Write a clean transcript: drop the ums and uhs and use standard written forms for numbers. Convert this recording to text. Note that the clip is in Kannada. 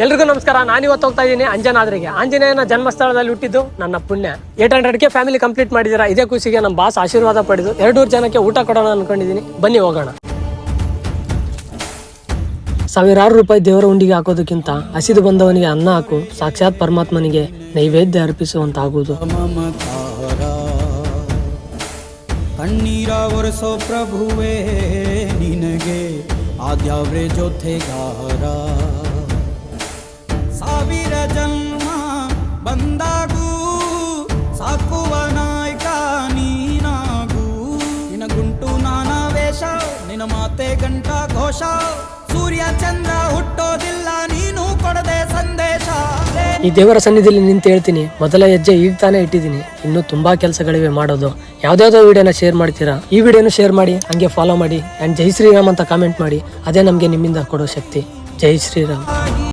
ಎಲ್ರಿಗೂ ನಮಸ್ಕಾರ. ನಾನಿವತ್ತು ಹೋಗ್ತಾ ಇದ್ದೀನಿ ಅಂಜನಾದ್ರಿಗೆ. ಆಂಜನೇಯನ ಜನ್ಮಸ್ಥಳದಲ್ಲಿ ಹುಟ್ಟಿದ್ದು ನನ್ನ ಪುಣ್ಯ. 800ಕ್ಕೆ ಫ್ಯಾಮಿಲಿ ಕಂಪ್ಲೀಟ್ ಮಾಡಿದ್ದೀರಾ. ಇದೇ ಖುಷಿಗೆ ನಮ್ಮ ಬಾಸ್ ಆಶೀರ್ವಾದ ಪಡೆದು 200 ಜನಕ್ಕೆ ಊಟ ಕೊಡೋಣ ಅನ್ಕೊಂಡಿದ್ದೀನಿ. ಬನ್ನಿ ಹೋಗೋಣ. ಸಾವಿರಾರು ರೂಪಾಯಿ ದೇವರ ಉಂಡಿಗೆ ಹಾಕೋದಕ್ಕಿಂತ ಹಸಿದು ಬಂದವನಿಗೆ ಅನ್ನ ಹಾಕು, ಸಾಕ್ಷಾತ್ ಪರಮಾತ್ಮನಿಗೆ ನೈವೇದ್ಯ ಅರ್ಪಿಸುವಂತಾಗುವುದು. ಕಣ್ಣೀರ ಒರೆಸೋ ಪ್ರಭುವೇ ನಿನಗೆ ಆದ್ಯಾವ್ರೆ ಜೊತೆಗಾರ. ಸಾವಿರ ಜನ್ಮ ಬಂದಾಗೂ ಸಾಕುವ ನಾಯಕ ನೀನಾಗೂ. ನಿನ ಗುಂಟು ನಾನಾ ವೇಷ, ನಿನ ಮಾತೆ ಗಂಟ ಘೋಷ. ಸೂರ್ಯ ಚಂದ್ರ ಹುಟ್ಟೋದಿಲ್ಲ ನೀನು ಕೊಡದೆ ಸಂದೇಶ. ಈ ದೇವರ ಸನ್ನಿಧಿಯಲ್ಲಿ ನಿಂತು ಹೇಳ್ತೀನಿ, ಮೊದಲ ಹೆಜ್ಜೆ ಈಗ ತಾನೇ ಇಟ್ಟಿದ್ದೀನಿ. ಇನ್ನೂ ತುಂಬಾ ಕೆಲಸಗಳಿವೆ ಮಾಡೋದು. ಯಾವ್ದಾವ್ದೋ ವಿಡಿಯೋನ ಶೇರ್ ಮಾಡ್ತೀರಾ, ಈ ವಿಡಿಯೋನ ಶೇರ್ ಮಾಡಿ, ಹಂಗೆ ಫಾಲೋ ಮಾಡಿ, ಅಂಡ್ ಜೈ ಶ್ರೀರಾಮ್ ಅಂತ ಕಾಮೆಂಟ್ ಮಾಡಿ. ಅದೇ ನಮ್ಗೆ ನಿಮ್ಮಿಂದ ಕೊಡೋ ಶಕ್ತಿ. ಜೈ ಶ್ರೀರಾಮ್.